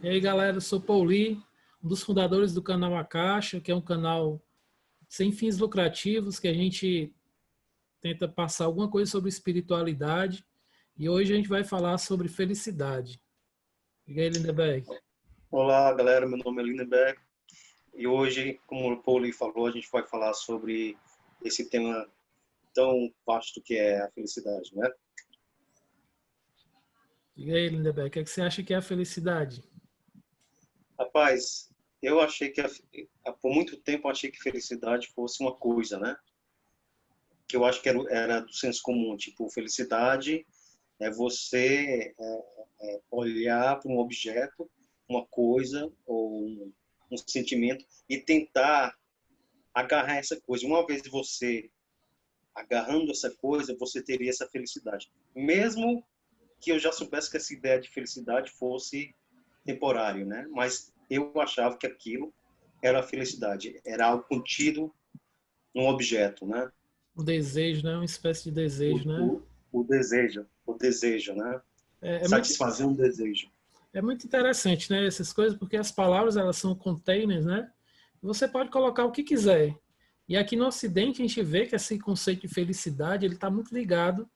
E aí, galera, eu sou Pauli, um dos fundadores do canal A Caixa, que é um canal sem fins lucrativos, que a gente tenta passar alguma coisa sobre espiritualidade. E hoje a gente vai falar sobre felicidade. E aí, Lindeberg? Olá, galera. Meu nome é Lindenberg e hoje, como o Pauli falou, a gente vai falar sobre esse tema tão vasto que é a felicidade, né? E aí, Lindeberg, o que é que você acha que é a felicidade? Rapaz, eu achei que por muito tempo eu achei que felicidade fosse uma coisa, né? Que eu acho que era do senso comum, tipo, felicidade é você olhar para um objeto, uma coisa ou um sentimento e tentar agarrar essa coisa. Uma vez você agarrando essa coisa, você teria essa felicidade. Mesmo que eu já soubesse que essa ideia de felicidade fosse temporário, né? Mas eu achava que aquilo era a felicidade, era algo contido num objeto, né? O desejo, né? Uma espécie de O, desejo, né? o, o desejo, né? É, é muito, Satisfazer um desejo. é muito interessante, né? Essas coisas, porque as palavras, elas são containers, né? Você pode colocar o que quiser. E aqui no Ocidente a gente vê que esse conceito de felicidade, ele está muito ligado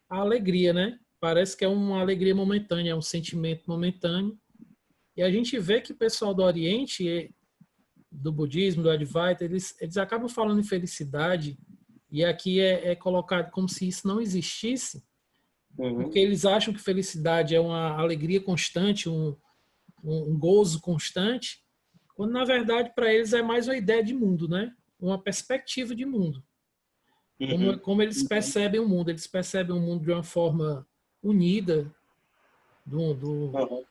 à alegria, né? Parece que é uma alegria momentânea, é um sentimento momentâneo. E a gente vê que o pessoal do Oriente, do budismo, do Advaita, eles acabam falando em felicidade, e aqui é colocado como se isso não existisse, porque Uhum, eles acham que felicidade é uma alegria constante, um gozo constante, quando na verdade para eles é mais uma ideia de mundo, né? Uma perspectiva de mundo. Como, uhum, como eles percebem o mundo de uma forma unida, do, do, uhum. de uma forma.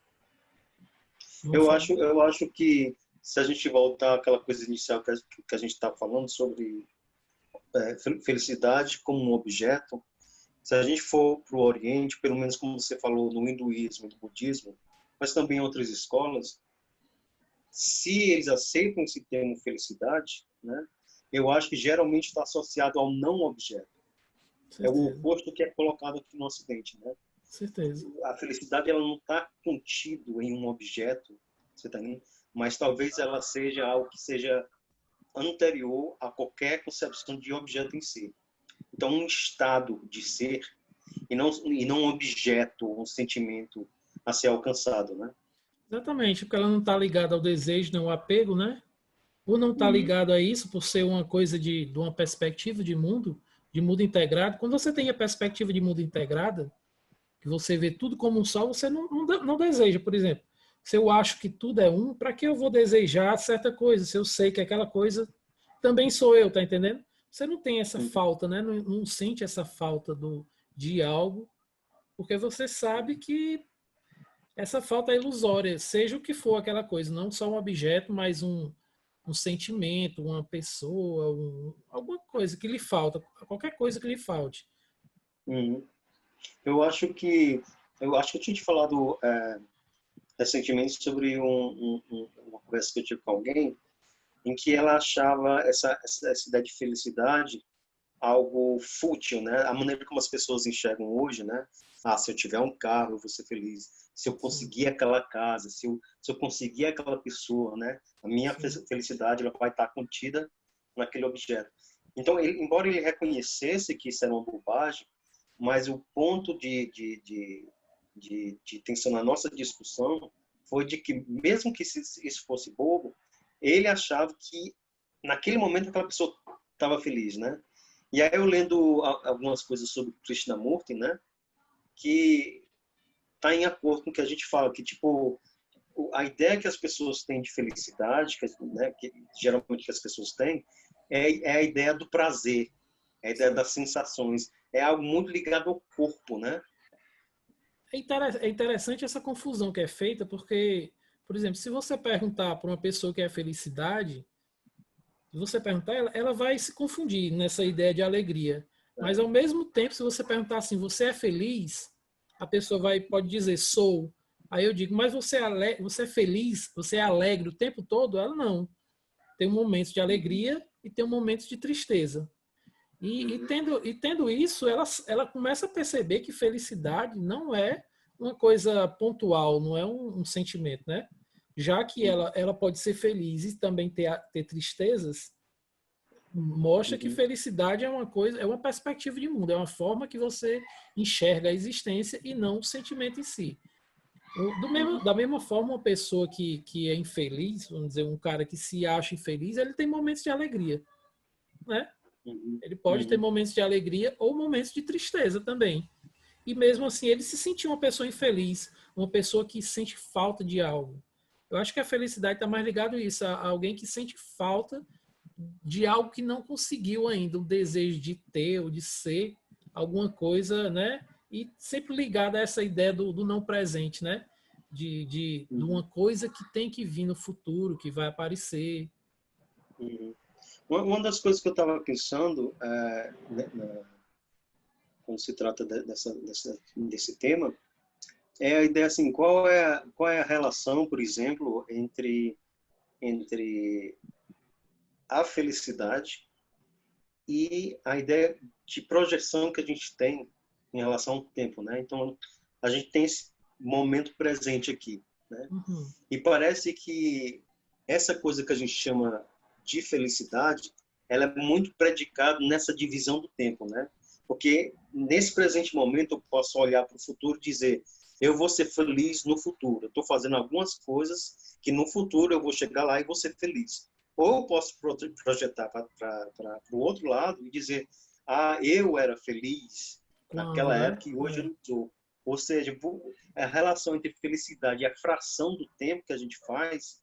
Eu acho que se a gente voltar àquela coisa inicial que a gente está falando sobre felicidade como um objeto, se a gente for para o Oriente, pelo menos como você falou, no hinduísmo e no budismo, mas também em outras escolas, se eles aceitam esse termo felicidade, né, eu acho que geralmente está associado ao não objeto. É o Certeza, oposto que é colocado aqui no Ocidente, né? certeza. A felicidade ela não está contido em um objeto, você tá entendendo? Mas talvez ela seja algo que seja anterior a qualquer concepção de objeto em si. Então, um estado de ser e não um objeto, um sentimento a ser alcançado, né? Exatamente, porque ela não está ligada ao desejo, nem ao apego, né? Por não estar Uhum. ligado a isso, por ser uma coisa de uma perspectiva de mundo integrado, quando você tem a perspectiva de mundo integrada, que você vê tudo como um só, você não deseja, por exemplo. Se eu acho que tudo é um, para que eu vou desejar certa coisa? Se eu sei que aquela coisa também sou eu, tá entendendo? Você não tem essa Uhum. falta, né? Não sente essa falta de algo, porque você sabe que essa falta é ilusória, seja o que for aquela coisa, não só um objeto, mas um sentimento, uma pessoa, alguma coisa que lhe falta, qualquer coisa que lhe falte. Uhum. Eu acho que eu tinha te falado recentemente sobre uma conversa que eu tive com alguém em que ela achava essa ideia de felicidade algo fútil, né? A maneira como as pessoas enxergam hoje, né? Ah, se eu tiver um carro, eu vou ser feliz. Se eu Sim, conseguir aquela casa, se eu conseguir aquela pessoa, né? A minha sim. felicidade ela vai estar contida naquele objeto. Então, embora ele reconhecesse que isso era uma bobagem, mas o ponto de tensão na nossa discussão foi de que, mesmo que isso fosse bobo, ele achava que naquele momento aquela pessoa estava feliz, né? E aí eu lendo algumas coisas sobre Krishnamurti, né, que está em acordo com o que a gente fala, que tipo a ideia que as pessoas têm de felicidade, né, que geralmente que as pessoas têm, é a ideia do prazer, é a ideia Sim. das sensações, é algo muito ligado ao corpo, né? É interessante essa confusão que é feita, porque, por exemplo, se você perguntar para uma pessoa que é felicidade, se você perguntar, ela vai se confundir nessa ideia de alegria. Mas ao mesmo tempo, se você perguntar assim, você é feliz? A pessoa pode dizer, sou. Aí eu digo, mas você é feliz? Você é alegre o tempo todo? Ela não. Tem um momento de alegria e tem um momento de tristeza. E Uhum. tendo isso, ela começa a perceber que felicidade não é uma coisa pontual, não é um sentimento, né? Já que ela pode ser feliz e também ter tristezas, mostra que Uhum. felicidade é uma coisa, é uma perspectiva de mundo, é uma forma que você enxerga a existência e não o sentimento em si. Uhum. Da mesma forma, uma pessoa que é infeliz, vamos dizer, um cara que se acha infeliz, ele tem momentos de alegria, né? Uhum. Ele pode ter Uhum. momentos de alegria ou momentos de tristeza também. E mesmo assim, ele se sentir uma pessoa infeliz, uma pessoa que sente falta de algo. Eu acho que a felicidade está mais ligado a isso, a alguém que sente falta de algo que não conseguiu ainda, o desejo de ter ou de ser alguma coisa, né? E sempre ligado a essa ideia do não presente, né? De uma Uhum. coisa que tem que vir no futuro, que vai aparecer. Uhum. Uma das coisas que eu estava pensando quando se trata desse tema é a ideia assim, qual é a relação, por exemplo, entre a felicidade e a ideia de projeção que a gente tem em relação ao tempo, né? Então, a gente tem esse momento presente aqui, né? Uhum, E parece que essa coisa que a gente chama de felicidade, ela é muito predicada nessa divisão do tempo, né? Porque nesse presente momento eu posso olhar para o futuro e dizer, eu vou ser feliz no futuro. Eu estou fazendo algumas coisas que no futuro eu vou chegar lá e vou ser feliz. Ou eu posso projetar para o outro lado e dizer, ah, eu era feliz quando, naquela né? época e hoje eu É. não sou. Ou seja, a relação entre felicidade e a fração do tempo que a gente faz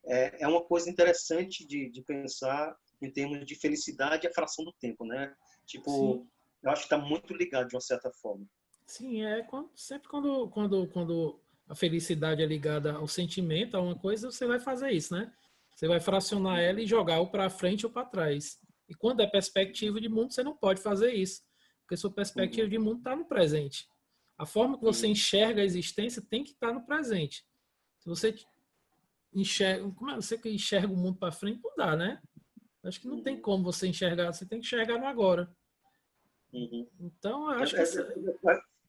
é uma coisa interessante de pensar em termos de felicidade e a fração do tempo, né? Tipo, Sim, eu acho que está muito ligado de uma certa forma. sim, sempre quando a felicidade é ligada ao sentimento, a uma coisa, você vai fazer isso, né? Você vai fracionar ela e jogar ou para frente ou para trás. E quando é perspectiva de mundo, você não pode fazer isso, porque sua perspectiva Uhum, de mundo está no presente. A forma que você uhum, enxerga a existência tem que estar no presente. Se você enxerga, como é você que enxerga o mundo para frente, não dá, né? Acho que não tem uhum, como você enxergar, você tem que enxergar no agora. uhum. Então, eu É, acho que essa,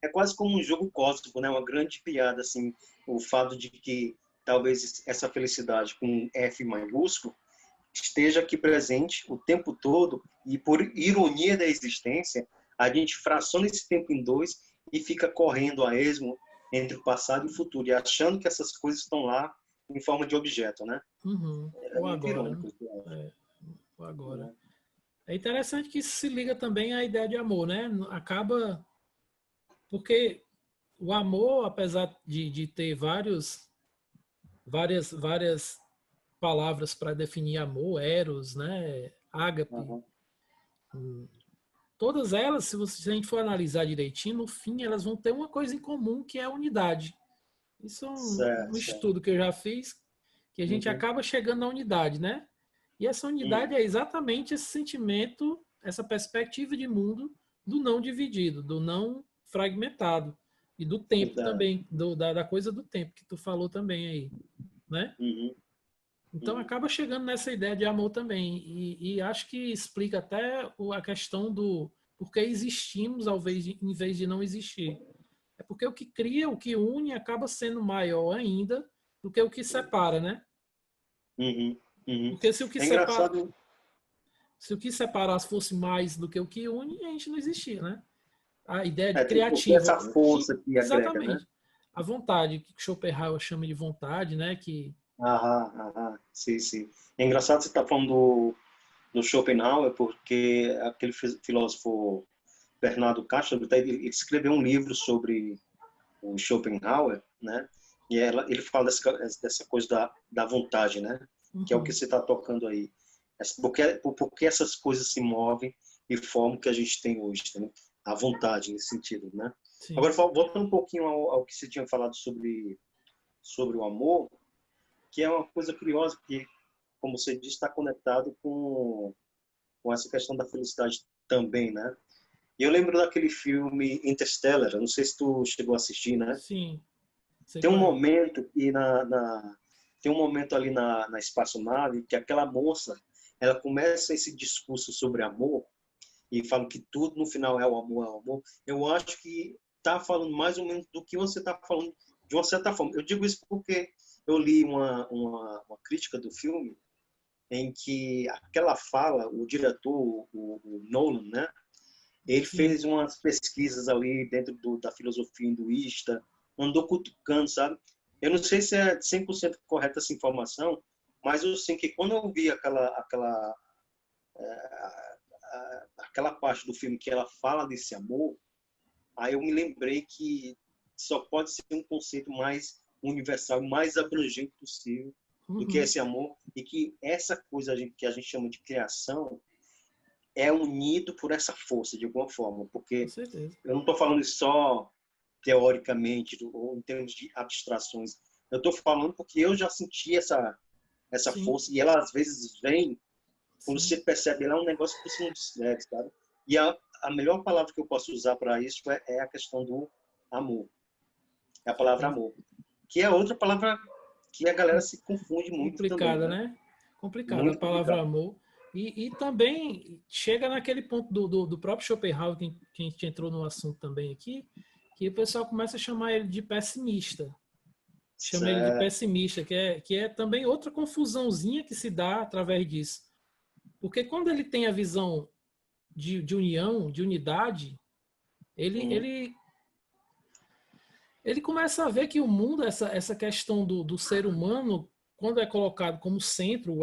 é quase como um jogo cósmico, né? Uma grande piada, assim, o fato de que talvez essa felicidade com F maiúsculo esteja aqui presente o tempo todo e, por ironia da existência, a gente fraciona esse tempo em dois e fica correndo a esmo entre o passado e o futuro, e achando que essas coisas estão lá em forma de objeto, né? uhum, É o muito agora, né? irônico, eu acho. É, o agora. Né? É interessante que isso se liga também à ideia de amor, né? Acaba porque o amor, apesar de ter várias palavras para definir amor, eros, né? Ágape, Uhum. todas elas, se a gente for analisar direitinho, no fim elas vão ter uma coisa em comum que é a unidade. Isso é um Certo, certo. estudo que eu já fiz, que a gente Uhum. acaba chegando na unidade, né? E essa unidade Uhum. é exatamente esse sentimento, essa perspectiva de mundo do não dividido, do não fragmentado. E do tempo Verdade. também, da coisa do tempo que tu falou também aí, né? Uhum. Então Uhum. acaba chegando nessa ideia de amor também. E acho que explica até a questão do por que existimos em vez de não existir. É porque o que cria, o que une, acaba sendo maior ainda do que o que separa, né? Uhum. Uhum. Porque É engraçado. se o que separa fosse mais do que o que une, a gente não existia, né? A ideia de Tem criativa, essa força que agrega, né? exatamente. A vontade, que Schopenhauer chama de vontade, né? Que Aham, aham, sim, sim. É engraçado você estar falando do Schopenhauer, porque aquele filósofo Bernardo Castells, ele escreveu um livro sobre o Schopenhauer, né? E ele fala dessa coisa da vontade, né? Que é o que uhum, você está tocando aí. Porque essas coisas se movem e formam o que a gente tem hoje, né? A vontade, nesse sentido, né? Agora, sim. voltando um pouquinho ao que você tinha falado sobre o amor, que é uma coisa curiosa, porque, como você disse, está conectado com essa questão da felicidade também, né? E eu lembro daquele filme Interstellar, eu não sei se tu chegou a assistir, né? Sim, sei Tem um qual é. momento que tem um momento ali na espaçonave que aquela moça, ela começa esse discurso sobre amor e fala que tudo no final é o amor, é o amor. Eu acho que está falando mais ou menos do que você está falando, de uma certa forma. Eu digo isso porque eu li uma crítica do filme em que aquela fala, o diretor, o Nolan, né? Ele fez umas pesquisas ali dentro da filosofia hinduísta, andou cutucando, sabe? Eu não sei se é 100% correta essa informação, mas eu sei que quando eu vi aquela parte do filme que ela fala desse amor, aí eu me lembrei que só pode ser um conceito mais universal, mais abrangente possível do que esse amor, e que essa coisa que a gente chama de criação é unido por essa força, de alguma forma, porque eu não estou falando só teoricamente ou em termos de abstrações, eu estou falando porque eu já senti essa força, e ela às vezes vem, quando você percebe, ela é um negócio que você não descreve, sabe? E a melhor palavra que eu posso usar para isso é a questão do amor, é a palavra amor, que é outra palavra que a galera se confunde muito complicada, também, né? Complicada muito a palavra complicado. amor. E também chega naquele ponto do próprio Schopenhauer, que a gente entrou no assunto também aqui, que o pessoal começa a chamar ele de pessimista. Chama ele de Certo. pessimista, que é também outra confusãozinha que se dá através disso. Porque quando ele tem a visão de união, de unidade, ele começa a ver que o mundo, essa questão do ser humano, quando é colocado como centro,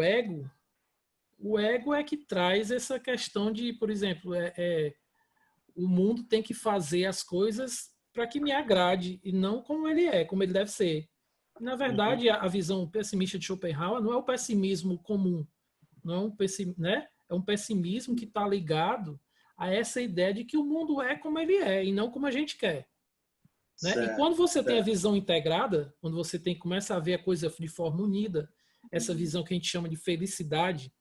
o ego é que traz essa questão de, por exemplo, o mundo tem que fazer as coisas para que me agrade, e não como ele é, como ele deve ser. Na verdade, a visão pessimista de Schopenhauer não é o pessimismo comum, não é né? É um pessimismo que está ligado a essa ideia de que o mundo é como ele é e não como a gente quer. Né? E Certo, quando você tem a certo. visão integrada, quando você começa a ver a coisa de forma unida, essa visão que a gente chama de felicidade,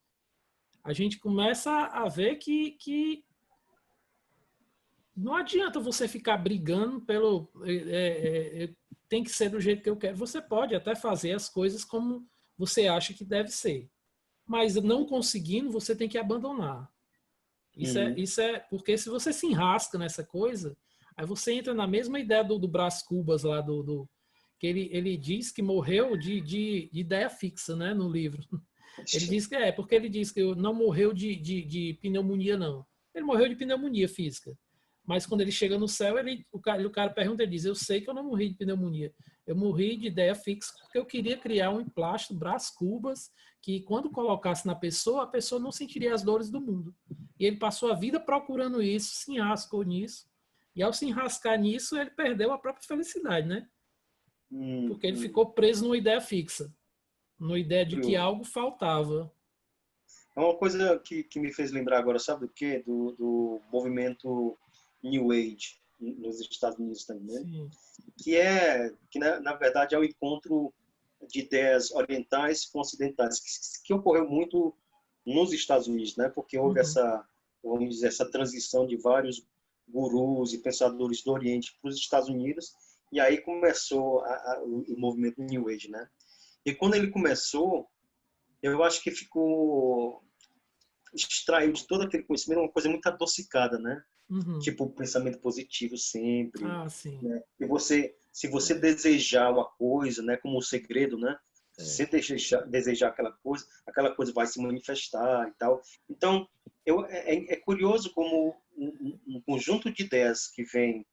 a gente começa a ver que não adianta você ficar brigando pelo. Tem que ser do jeito que eu quero. Você pode até fazer as coisas como você acha que deve ser. Mas não conseguindo, você tem que abandonar. Isso é porque se você se enrasca nessa coisa, aí você entra na mesma ideia do Brás Cubas lá, que ele diz que morreu de ideia fixa, né, no livro. Ele diz que porque ele diz que não morreu de pneumonia, não. Ele morreu de pneumonia física. Mas quando ele chega no céu, o cara pergunta, ele diz, eu sei que eu não morri de pneumonia. Eu morri de ideia fixa porque eu queria criar um emplasto, Brás Cubas, que quando colocasse na pessoa, a pessoa não sentiria as dores do mundo. E ele passou a vida procurando isso, se enrascou nisso. E ao se enrascar nisso, ele perdeu a própria felicidade, né? Porque ele ficou preso numa ideia fixa, numa ideia de que Curioso. algo faltava. É uma coisa que me fez lembrar agora, sabe do quê? Do movimento New Age nos Estados Unidos também, né? Sim. Que na verdade é o encontro de ideias orientais com ocidentais, que ocorreu muito nos Estados Unidos, né? Porque houve vamos dizer, essa transição de vários gurus e pensadores do Oriente para os Estados Unidos, e aí começou o movimento New Age, né? E quando ele começou, eu acho que extraiu de todo aquele conhecimento uma coisa muito adocicada, né? Tipo, pensamento positivo sempre, Ah, sim. né? E se você desejar uma coisa, né, como um segredo, né? Se você desejar aquela coisa vai se manifestar e tal. Então, é curioso como um conjunto de ideias que vem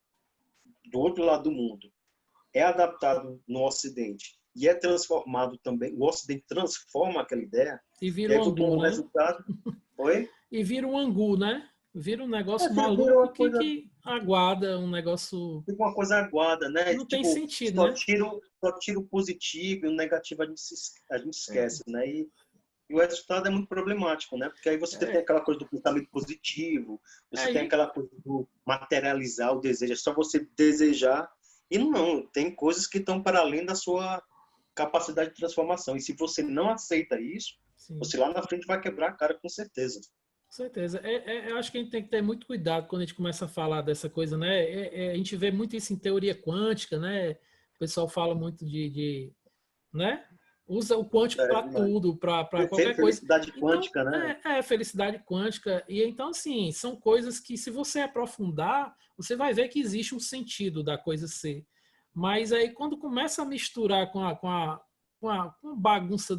do outro lado do mundo é adaptado no Ocidente e é transformado também, o Ocidente transforma aquela ideia, E e vira aí um angu, como né? resultado, oi? E vira um angu, né? Vira um negócio Vira maluco uma coisa, que aguarda um negócio. fica uma coisa aguada, né? Não tem Tipo, sentido, né? só tira o positivo e o negativo a gente esquece, né? E o resultado é muito problemático, né? Porque aí você tem aquela coisa do pensamento positivo, você tem Aí, aquela coisa do materializar o desejo, é só você desejar. E não, tem coisas que estão para além da sua capacidade de transformação. E se você não aceita isso, sim, você lá na frente vai quebrar a cara com certeza. com certeza. Eu acho que a gente tem que ter muito cuidado quando a gente começa a falar dessa coisa, né? A gente vê muito isso em teoria quântica, né? O pessoal fala muito né? Usa o quântico para tudo, para qualquer coisa. Felicidade Então, quântica, né? felicidade quântica. E então, assim, são coisas que, se você aprofundar, você vai ver que existe um sentido da coisa ser. Mas aí, quando começa a misturar com a bagunça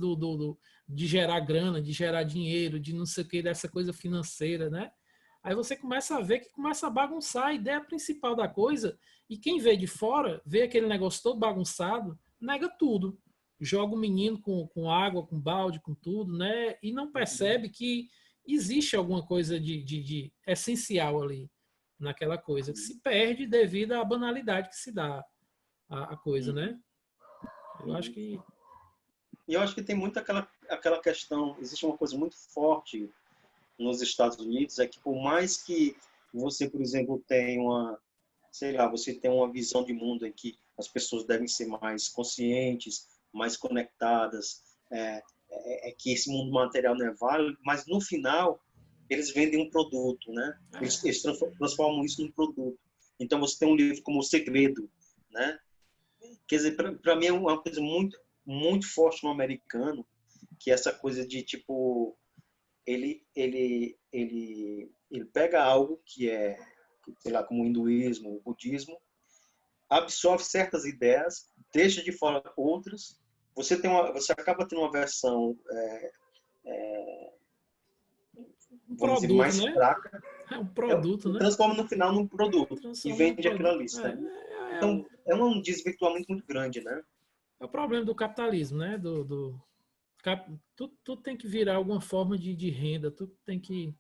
de gerar grana, de gerar dinheiro, de não sei o que, dessa coisa financeira, né? Aí você começa a ver que começa a bagunçar a ideia principal da coisa. E quem vê de fora, vê aquele negócio todo bagunçado, nega tudo. Joga o menino com água, com balde, com tudo, né? E não percebe que existe alguma coisa de essencial ali naquela coisa, que se perde devido à banalidade que se dá a coisa, né? Eu acho que... E eu acho que tem muito aquela questão, existe uma coisa muito forte nos Estados Unidos, é que por mais que você, por exemplo, tenha sei lá, você tem uma visão de mundo em que as pessoas devem ser mais conscientes, mais conectadas, que esse mundo material não é válido, mas no final eles vendem um produto, né? Eles transformam isso num produto. Então você tem um livro como O Segredo, né? Quer dizer, para mim é uma coisa muito, muito forte no americano, que é essa coisa de tipo ele pega algo que é, sei lá, como o hinduísmo, o budismo, absorve certas ideias, deixa de fora outras. Você acaba tendo uma versão, um vamos dizer, produto, mais né? fraca, É um produto, né? transforma no final num produto e Transforma num vende aquilo produto. ali. Então, é um desvirtuamento muito grande, né? É o problema do capitalismo, né? Tudo tem que virar alguma forma de renda, tudo tem que...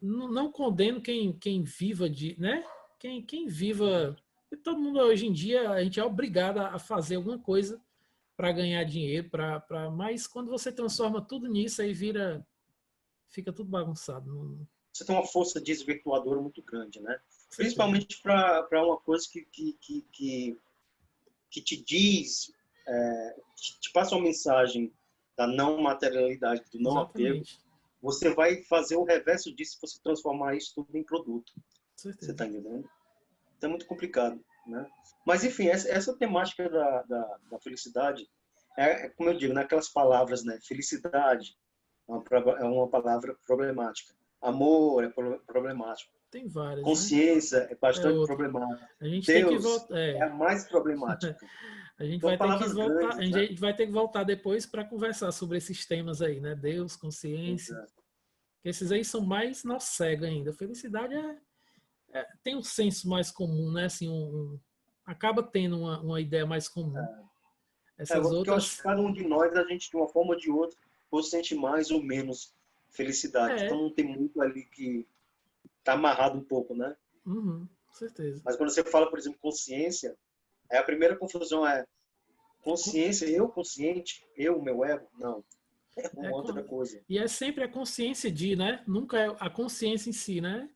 Não condeno quem viva né? Quem viva... Todo mundo hoje em dia, a gente é obrigado a fazer alguma coisa para ganhar dinheiro, mas quando você transforma tudo nisso, aí fica tudo bagunçado. Você tem uma força desvirtuadora muito grande, né? Certeza. Principalmente para uma coisa que te diz, te passa uma mensagem da não materialidade, do não apego. Exatamente. Você vai fazer o reverso disso se você transformar isso tudo em produto. Você Certeza. está entendendo? Então é muito complicado, né? Mas, enfim, essa temática da felicidade, como eu digo, naquelas palavras, né? Felicidade é uma palavra problemática. Amor é problemático. Tem várias, né? Consciência é É bastante outra. problemática. A gente tem que Deus voltar. é a mais problemática. A gente São vai ter que palavras voltar. grandes, né? A gente vai ter que voltar depois para conversar sobre esses temas aí, né? Deus, consciência. Exato. Esses aí são mais nós cegos ainda. Felicidade tem um senso mais comum, né? Assim, acaba tendo uma ideia mais comum. Essas Porque eu acho que outras. cada um de nós, a gente, de uma forma ou de outra, ou sente mais ou menos felicidade. Então É, não tem muito ali que tá amarrado um pouco, né? com certeza. Mas quando você fala, por exemplo, consciência, a primeira confusão é consciência, eu consciente, eu, meu ego? Não. É É, uma outra coisa. e é sempre a consciência de, né? Nunca é a consciência em si, né?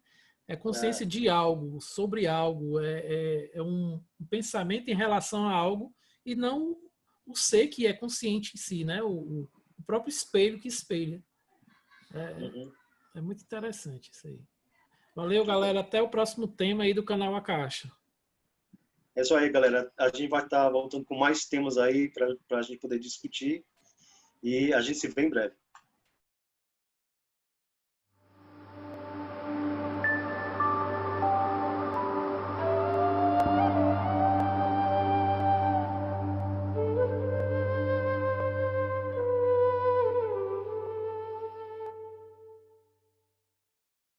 É consciência É, de algo, sobre algo, é um pensamento em relação a algo e não o ser que é consciente em si, né? O próprio espelho que espelha. uhum. É muito interessante isso aí. Valeu, galera. Até o próximo tema aí do canal A Caixa. É isso aí, galera. A gente vai estar voltando com mais temas aí para a gente poder discutir e a gente se vê em breve.